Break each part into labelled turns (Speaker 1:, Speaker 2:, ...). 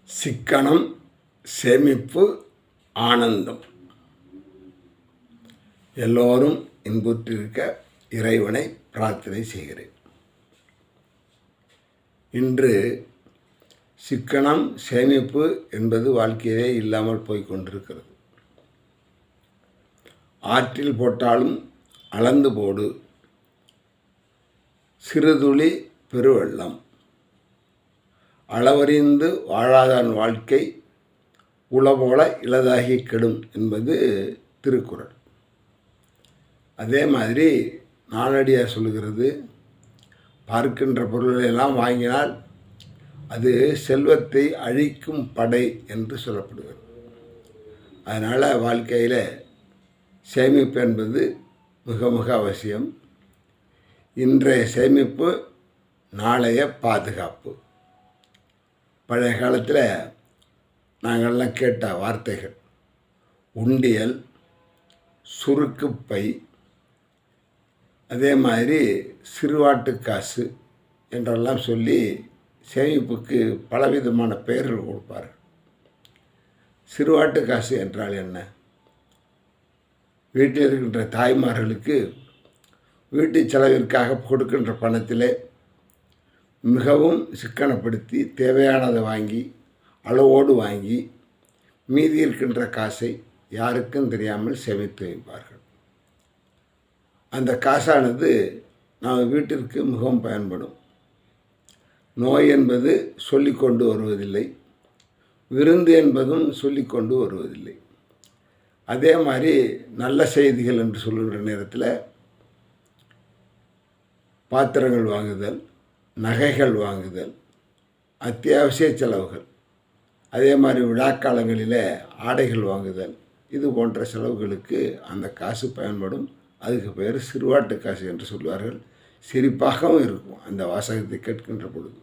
Speaker 1: சிக்கனம், சேமிப்பு, ஆனந்தம். எல்லோரும் இன்புற்றிருக்க இறைவனை பிரார்த்தனை செய்கிறேன். இன்று சிக்கனம், சேமிப்பு என்பது வாழ்க்கையிலே இல்லாமல் போய்கொண்டிருக்கிறது. ஆற்றில் போட்டாலும் அளந்து போடு, சிறுதுளி பெருவெள்ளம். அளவறிந்து வாழாதான் வாழ்க்கை உளபோல இளதாகி கெடும் என்பது திருக்குறள். அதே மாதிரி நாலடியார் சொல்லுகிறது, பார்க்கின்ற பொருளையெல்லாம் வாங்கினால் அது செல்வத்தை அழிக்கும் படை என்று சொல்லப்படுகிறது. அதனால் வாழ்க்கையில் சேமிப்பு என்பது மிக மிக அவசியம். இன்றைய சேமிப்பு நாளைய பாதுகாப்பு. பழைய காலத்தில் நாங்கள்லாம் கேட்ட வார்த்தைகள் உண்டியல், சுருக்குப்பை, அதே மாதிரி சிறுவாட்டு காசு என்றெல்லாம் சொல்லி சேமிப்புக்கு பலவிதமான பெயர்கள் கொடுப்பார்கள். சிறுவாட்டு காசு என்றால் என்ன? வீட்டில் இருக்கின்ற தாய்மார்களுக்கு வீட்டு செலவிற்காக கொடுக்கின்ற பணத்திலே மிகவும் சிக்கனப்படுத்தி தேவையானதை வாங்கி அளவோடு வாங்கி மீதி இருக்கின்ற காசை யாருக்கும் தெரியாமல் சேமித்து வைப்பார்கள். அந்த காசானது நம்ம வீட்டிற்கு மிகவும் பயன்படும். நோய் என்பது சொல்லிக்கொண்டு வருவதில்லை, விருந்து என்பதும் சொல்லிக்கொண்டு வருவதில்லை. அதே மாதிரி நல்ல செய்திகள் என்று சொல்லுகின்ற நேரத்தில் பாத்திரங்கள் வாங்குதல், நகைகள் வாங்குதல், அத்தியாவசிய செலவுகள், அதே மாதிரி விழாக்காலங்களில் ஆடைகள் வாங்குதல், இது போன்ற செலவுகளுக்கு அந்த காசு பயன்படும். அதுக்கு பேர் சிறுவாட்டு காசு என்று சொல்வார்கள். சிரிப்பாகவும் இருக்கும் அந்த வாசகத்தை கேட்கின்ற பொழுது.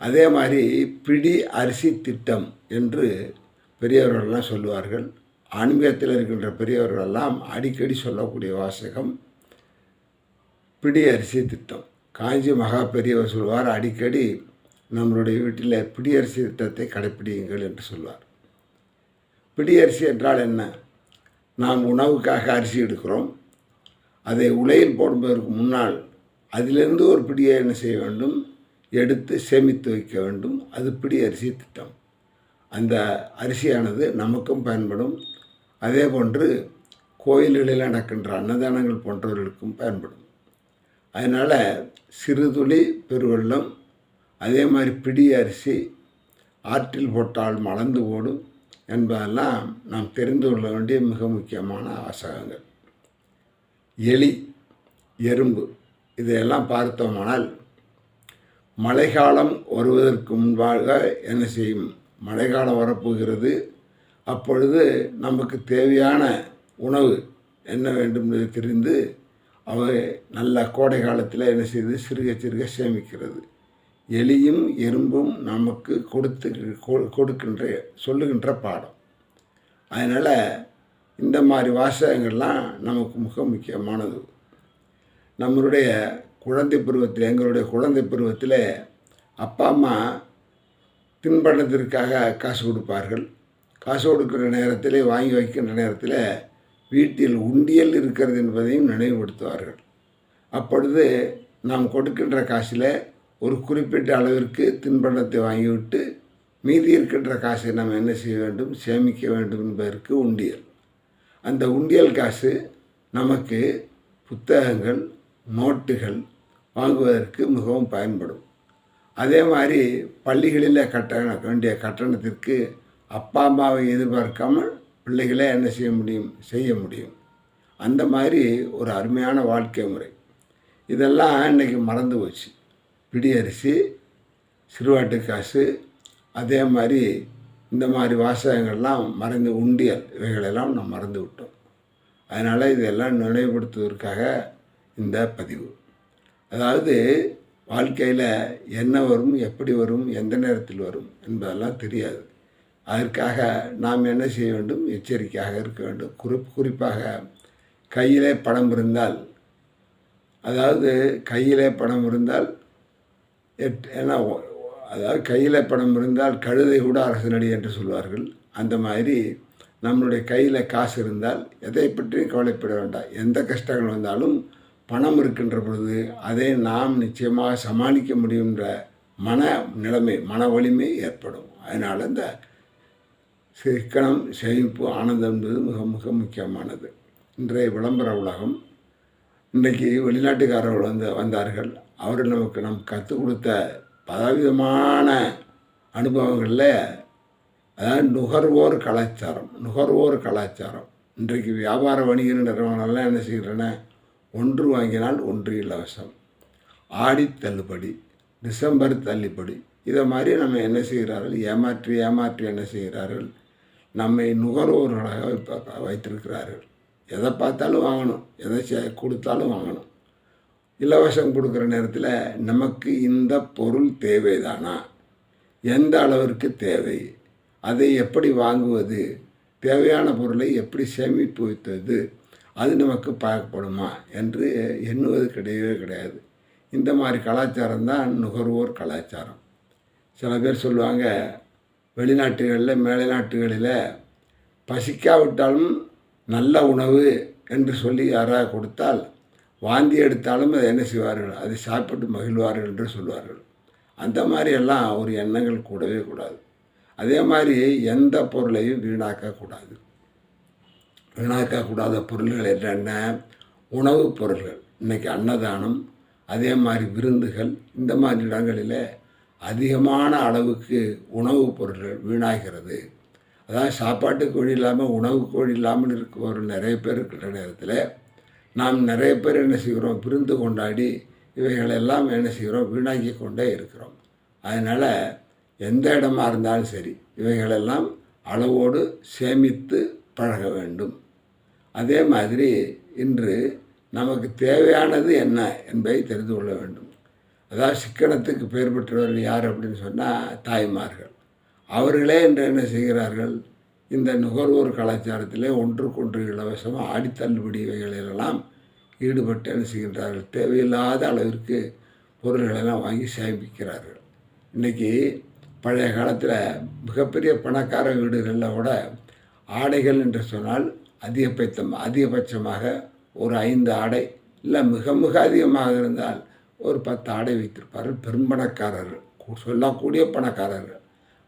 Speaker 1: அதே மாதிரி பிடி அரிசி திட்டம் என்று பெரியவர்களெல்லாம் சொல்லுவார்கள். ஆன்மீகத்தில் இருக்கின்ற பெரியவர்களெல்லாம் அடிக்கடி சொல்லக்கூடிய வாசகம் பிடி அரிசி திட்டம். காஞ்சி மகா பெரியவர் சொல்வார், அடிக்கடி நம்மளுடைய வீட்டில் பிடியரிசி திட்டத்தை கடைப்பிடியுங்கள் என்று சொல்வார். பிடியரிசி என்றால் என்ன? நாம் உணவுக்காக அரிசி எடுக்கிறோம். அதை உலையில் போடுவதற்கு முன்னால் அதிலிருந்து ஒரு பிடியை என்ன செய்ய வேண்டும்? எடுத்து சேமித்து வைக்க வேண்டும். அது பிடியரிசி திட்டம். அந்த அரிசியானது நமக்கும் பயன்படும். அதே போன்று கோயில்களில் நடக்கின்ற அன்னதானங்கள் போன்றவர்களுக்கும் பயன்படும். அதனால் சிறுதுளி பெருவெள்ளம், அதே மாதிரி பிடி அரிசி, ஆற்றில் போட்டால் மலர்ந்து ஓடும் என்பதெல்லாம் நாம் தெரிந்து கொள்ள வேண்டிய மிக முக்கியமான வாசகங்கள். எலி, எறும்பு இதையெல்லாம் பார்த்தோமானால் மழைக்காலம் வருவதற்கு முன்பாக என்ன செய்யும்? மழைக்காலம் வரப்போகிறது. அப்பொழுது நமக்கு தேவையான உணவு என்ன வேண்டும் என்று தெரிந்து அவை நல்ல கோடை காலத்தில் என்ன செய்து சிறுக சிறுக சேமிக்கிறது. எலியும் எறும்பும் நமக்கு கொடுக்கின்ற சொல்லுகின்ற பாடம். அதனால் இந்த மாதிரி வாசகங்கள்லாம் நமக்கு மிக முக்கியமானது. நம்மளுடைய குழந்தை பருவத்தில், எங்களுடைய குழந்தை பருவத்தில் அப்பா அம்மா தின்பண்டத்திற்காக காசு கொடுப்பார்கள். காசு கொடுக்கிற நேரத்தில், வாங்கி வைக்கின்ற நேரத்தில் வீட்டில் உண்டியல் இருக்கிறது என்பதையும் நினைவுபடுத்துவார்கள். அப்பொழுது நாம் கொடுக்கின்ற காசில் ஒரு குறிப்பிட்ட அளவிற்கு தின்பண்டத்தை வாங்கிவிட்டு மீதி இருக்கின்ற காசை நாம் என்ன செய்ய வேண்டும்? சேமிக்க வேண்டும் என்பதற்கு உண்டியல். அந்த உண்டியல் காசு நமக்கு புத்தகங்கள், நோட்டுகள் வாங்குவதற்கு மிகவும் பயன்படும். அதே மாதிரி பள்ளிகளில் கட்ட வேண்டிய கட்டணத்திற்கு அப்பா அம்மாவை எதிர்பார்க்காமல் பிள்ளைகளே என்ன செய்ய முடியும். அந்த மாதிரி ஒரு அருமையான வாழ்க்கை முறை. இதெல்லாம் இன்றைக்கி மறந்து போச்சு. பிடியரிசி, சிறுவாட்டு காசு, அதே மாதிரி இந்த மாதிரி வாசகங்கள்லாம் மறந்து, உண்டியல், இவைகளெல்லாம் நாம் மறந்து விட்டோம். அதனால் இதெல்லாம் நினைவுபடுத்துவதற்காக இந்த பதிவு. அதாவது வாழ்க்கையில் என்ன வரும், எப்படி வரும், எந்த நேரத்தில் வரும் என்பதெல்லாம் தெரியாது. அதற்காக நாம் என்ன செய்ய வேண்டும்? எச்சரிக்கையாக இருக்க வேண்டும். குறிப்பாக கையிலே பணம் இருந்தால், அதாவது கையிலே பணம் இருந்தால் ஏன்னா அதாவது கையில் பணம் இருந்தால் கழுதை கூட அரசனடி என்று சொல்வார்கள். அந்த மாதிரி நம்மளுடைய கையில் காசு இருந்தால் எதை பற்றியும் கவலைப்பட வேண்டாம். எந்த கஷ்டங்கள் வந்தாலும் பணம் இருக்கின்ற பொழுது அதை நாம் நிச்சயமாக சமாளிக்க முடியுன்ற மன நிலைமை, மன வலிமை ஏற்படும். அதனால் இந்த சிக்கனம், சேமிப்பு, ஆனந்தம் என்பது மிக மிக முக்கியமானது. இன்றைய விளம்பர உலகம், இன்றைக்கி வெளிநாட்டுக்காரர்கள் வந்தார்கள். அவர்கள் நமக்கு கற்றுக் கொடுத்த பலவிதமான அனுபவங்களில், அதாவது நுகர்வோர் கலாச்சாரம். இன்றைக்கு வியாபார வணிக நிறுவனங்கள்லாம் என்ன செய்கிறேன்னா, ஒன்று வாங்கினால் ஒன்று இலவசம், ஆடி தள்ளுபடி, டிசம்பர் தள்ளுபடி, இதை மாதிரி நம்ம என்ன செய்கிறார்கள், ஏமாற்றி என்ன செய்கிறார்கள், நம்மை நுகர்வோர்களாக வைத்திருக்கிறார்கள். எதை பார்த்தாலும் வாங்கணும், எதை கொடுத்தாலும் வாங்கணும். இலவசம் கொடுக்குற நேரத்தில் நமக்கு இந்த பொருள் தேவைதானா, எந்த அளவிற்கு தேவை, அதை எப்படி வாங்குவது, தேவையான பொருளை எப்படி சேமிப்பு வைத்தது, அது நமக்கு பார்க்கப்படுமா என்று எண்ணுவது கிடையவே கிடையாது. இந்த மாதிரி கலாச்சாரம் தான் நுகர்வோர் கலாச்சாரம். சில பேர் சொல்லுவாங்க, வெளிநாட்டுகளில் மேலை நாட்டுகளில் பசிக்காவிட்டாலும் நல்ல உணவு என்று சொல்லி யாராவது கொடுத்தால் வாந்தி எடுத்தாலும் அதை என்ன செய்வார்கள், அதை சாப்பிட்டு மகிழ்வார்கள் என்று சொல்வார்கள். அந்த மாதிரியெல்லாம் ஒரு எண்ணங்கள் கூடவே கூடாது. அதே மாதிரி எந்த பொருளையும் வீணாக்கக்கூடாது. வீணாக்கக்கூடாத பொருள்கள் என்னென்ன, உணவுப் பொருள்கள். இன்றைக்கி அன்னதானம், அதே மாதிரி விருந்துகள், இந்த மாதிரி இடங்களில் அதிகமான அளவுக்கு உணவுப் பொருள்கள் வீணாகிறது. அதாவது சாப்பாட்டுக்கு வழி இல்லாமல் உணவுக்கு வழி இல்லாமல் இருக்கிற நிறைய பேர் இருக்கிற நேரத்தில் நாம் நிறைய பேர் என்ன செய்கிறோம், விருந்து கொண்டாடி இவைகளெல்லாம் என்ன செய்கிறோம், வீணாக்கி கொண்டே இருக்கிறோம். அதனால் எந்த இடமா இருந்தாலும் சரி, இவைகளெல்லாம் அளவோடு சேமித்து பழக வேண்டும். அதே மாதிரி இன்று நமக்கு தேவையானது என்ன என்பதை தெரிந்து கொள்ள வேண்டும். அதாவது சிக்கனத்துக்கு பெயர் பெற்றவர்கள் யார் அப்படின்னு சொன்னால் தாய்மார்கள். அவர்களே இன்று என்ன செய்கிறார்கள், இந்த நுகர்வோர் கலாச்சாரத்திலே ஒன்றுக்கொன்று இலவசமாக ஆடித்தள்ளுபடி இவைகளெல்லாம் ஈடுபட்டு என்ன செய்கின்றார்கள், தேவையில்லாத அளவிற்கு பொருள்களெல்லாம் வாங்கி சேமிக்கிறார்கள். இன்றைக்கி பழைய காலத்தில் மிகப்பெரிய பணக்கார வீடுகளில் கூட ஆடைகள் என்று சொன்னால் அதிகபட்சமாக ஒரு 5 ஆடை, இல்லை மிக மிக அதிகமாக இருந்தால் ஒரு 10 ஆடை வைத்திருப்பார்கள். பெரும்பணக்காரர்கள், சொல்லக்கூடிய பணக்காரர்கள்.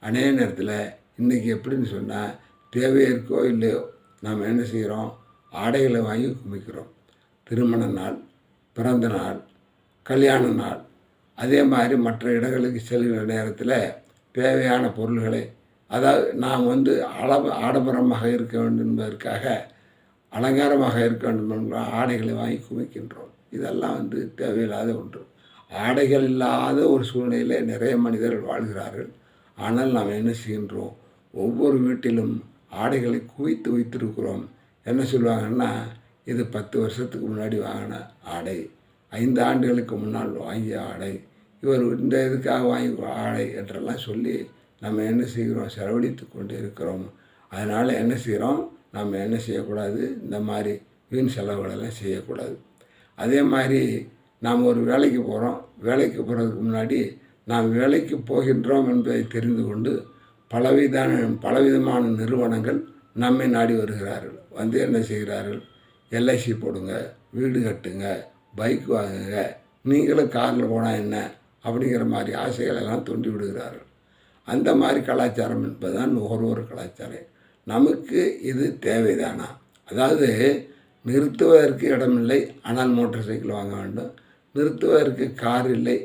Speaker 1: அநேக நேரத்தில் இன்றைக்கி எப்படின்னு சொன்னால், தேவை இருக்கோ இல்லையோ நாம் என்ன செய்கிறோம், ஆடைகளை வாங்கி குமிக்கிறோம். திருமண நாள், பிறந்த நாள், கல்யாண நாள், அதே மாதிரி மற்ற இடங்களுக்கு செல்கிற நேரத்தில் தேவையான பொருள்களை, அதாவது நாம் ஆடம்பரமாக இருக்க வேண்டும் என்பதற்காக, அலங்காரமாக இருக்க வேண்டும் என்ற ஆடைகளை வாங்கி குவிக்கின்றோம். இதெல்லாம் தேவையில்லாத ஒன்று. ஆடைகள் இல்லாத ஒரு சூழ்நிலையில் நிறைய மனிதர்கள் வாழ்கிறார்கள். ஆனால் நாம் என்ன செய்கின்றோம், ஒவ்வொரு வீட்டிலும் ஆடைகளை குவித்து வைத்திருக்கிறோம். என்ன சொல்லுவாங்கன்னா, இது 10 வருஷத்துக்கு முன்னாடி வாங்கின ஆடை, 5 ஆண்டுகளுக்கு முன்னால் வாங்கிய ஆடை, இவர் இந்த இதுக்காக வாங்கி ஆடை என்றெல்லாம் சொல்லி நம்ம என்ன செய்கிறோம், செலவழித்து கொண்டு இருக்கிறோம். அதனால் என்ன செய்கிறோம், நம்ம என்ன செய்யக்கூடாது, இந்த மாதிரி வீண் செலவுகளெல்லாம் செய்யக்கூடாது. அதே மாதிரி நாம் ஒரு வேலைக்கு போகிறோம். வேலைக்கு போகிறதுக்கு முன்னாடி நாம் வேலைக்கு போகின்றோம் என்பதை தெரிந்து கொண்டு பலவிதமான நிறுவனங்கள் நம்மை நாடி வருகிறார்கள். என்ன செய்கிறார்கள், எல்ஐசி போடுங்க, வீடு கட்டுங்க, பைக் வாங்குங்க, நீங்களும் காரில் போனால் என்ன அப்படிங்கிற மாதிரி ஆசைகளெல்லாம் தூண்டி விடுகிறார்கள். அந்த மாதிரி கலாச்சாரம் என்பதுதான் நுகர்வோர் கலாச்சாரம். நமக்கு இது தேவைதானா, அதாவது நிறுத்துவதற்கு இடமில்லை, ஆனால் மோட்டார் சைக்கிள் வாங்க வேண்டும். நிறுத்துவதற்கு கார் இல்லை,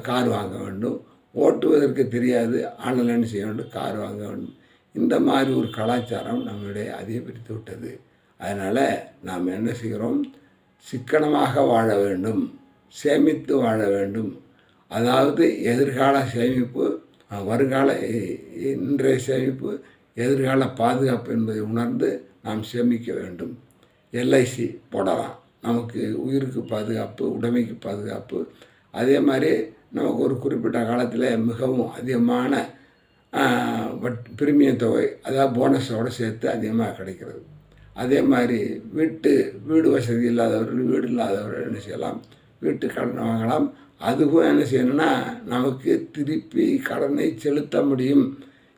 Speaker 1: கார் வாங்க வேண்டும். ஓட்டுவதற்கு தெரியாது, ஆனால் என்ன செய்ய வேண்டும், கார் வாங்க வேண்டும். இந்த மாதிரி ஒரு கலாச்சாரம் நம்மிடையே அதிகரித்து விட்டது. அதனால் நாம் என்ன செய்கிறோம், சிக்கனமாக வாழ வேண்டும், சேமித்து வாழ வேண்டும். அதாவது எதிர்கால சேமிப்பு, இன்றைய சேமிப்பு, எதிர்கால பாதுகாப்பு என்பதை உணர்ந்து நாம் சேமிக்க வேண்டும். எல்ஐசி போடலாம், நமக்கு உயிருக்கு பாதுகாப்பு, உடைமைக்கு பாதுகாப்பு. அதே மாதிரி நமக்கு ஒரு குறிப்பிட்ட காலத்தில் மிகவும் அதிகமான பிரிமியம் தொகை, அதாவது போனஸோடு சேர்த்து அதிகமாக கிடைக்கிறது. அதே மாதிரி வீடு வசதி இல்லாதவர்கள், வீடு இல்லாதவர்கள் என்ன செய்யலாம், வீட்டு கடன் வாங்கலாம். அதுவும் என்ன செய்யணும்னா நமக்கு திருப்பி கடனை செலுத்த முடியும்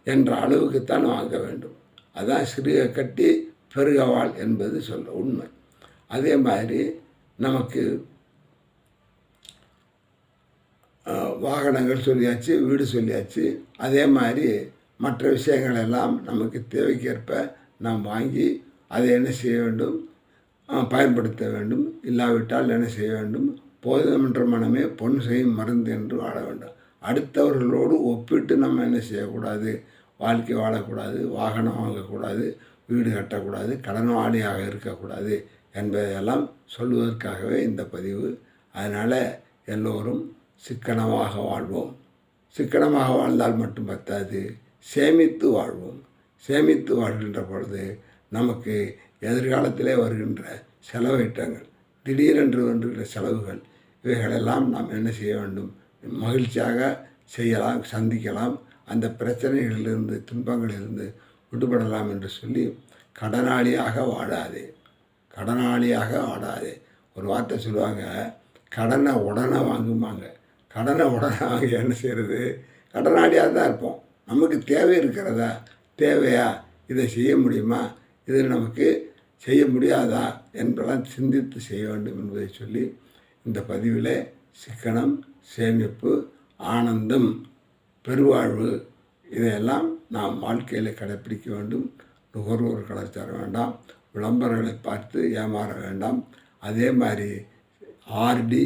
Speaker 1: என்ற அளவுக்குத்தான் வாங்க வேண்டும். அதான் சிறுக கட்டி பெருக வாழ் என்பது சொல்ல உண்மை. அதே மாதிரி நமக்கு வாகனங்கள் சொல்லியாச்சு, வீடு சொல்லியாச்சு. அதே மாதிரி மற்ற விஷயங்கள் எல்லாம் நமக்கு தேவைக்கேற்ப நாம் வாங்கி அதை என்ன செய்ய வேண்டும், பயன்படுத்த வேண்டும். இல்லாவிட்டால் என்ன செய்ய வேண்டும், போதுமென்ற மனமே பொன் செய்யும் மருந்து என்று வாழ வேண்டும். அடுத்தவர்களோடு ஒப்பிட்டு நம்ம என்ன செய்யக்கூடாது, வாழ்க்கை வாழக்கூடாது, வாகனம் வாங்கக்கூடாது, வீடு கட்டக்கூடாது, கடனாளியாக இருக்கக்கூடாது என்பதையெல்லாம் சொல்வதற்காகவே இந்த பதிவு. அதனால் எல்லோரும் சிக்கனமாக வாழ்வோம். சிக்கனமாக வாழ்ந்தால் மட்டும் பத்தாது, சேமித்து வாழ்வோம். சேமித்து வாழ்கின்ற பொழுது நமக்கு எதிர்காலத்திலே வருகின்ற செலவிட்டங்கள், திடீரென்று வருகின்ற செலவுகள், இவைகளெல்லாம் நாம் என்ன செய்ய வேண்டும், மகிழ்ச்சியாக செய்யலாம், சந்திக்கலாம். அந்த பிரச்சனைகளிலிருந்து, துன்பங்களிலிருந்து விடுபடலாம் என்று சொல்லி, கடனாளியாக வாழாதே, கடனாளியாக வாழாதே. ஒரு வார்த்தை சொல்லுவாங்க, கடனை உடனே வாங்குமாங்க. கடனை உடனே வாங்கி என்ன செய்கிறது, கடனாளியாக தான் இருப்போம். நமக்கு தேவை இருக்கிறதா, தேவையா, இதை செய்ய முடியுமா, இது நமக்கு செய்ய முடியாதா என்பதெல்லாம் சிந்தித்து செய்ய வேண்டும் என்பதை சொல்லி, இந்த பதிவில் சிக்கனம், சேமிப்பு, ஆனந்தம், பெருவாழ்வு இதையெல்லாம் நாம் வாழ்க்கையில் கடைப்பிடிக்க வேண்டும். நுகர்வோர் கலாச்சாரம் வேண்டாம், விளம்பரங்களை பார்த்து ஏமாற வேண்டாம். அதே மாதிரி ஆர்டி,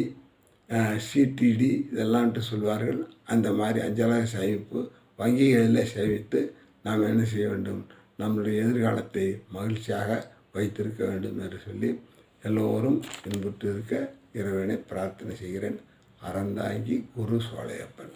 Speaker 1: சிடிடி இதெல்லாம்ட்டு சொல்வார்கள். அந்த மாதிரி அஞ்சலக சேமிப்பு வங்கிகளில் சேமித்து நாம் என்ன செய்ய வேண்டும், நம்முடைய எதிர்காலத்தை மகிழ்ச்சியாக வைத்திருக்க வேண்டும் என்று சொல்லி எல்லோரும் இன்புற்று இருக்க இறைவனை பிரார்த்தனை செய்கிறேன். அறந்தாங்கி குரு சோலையப்பன்.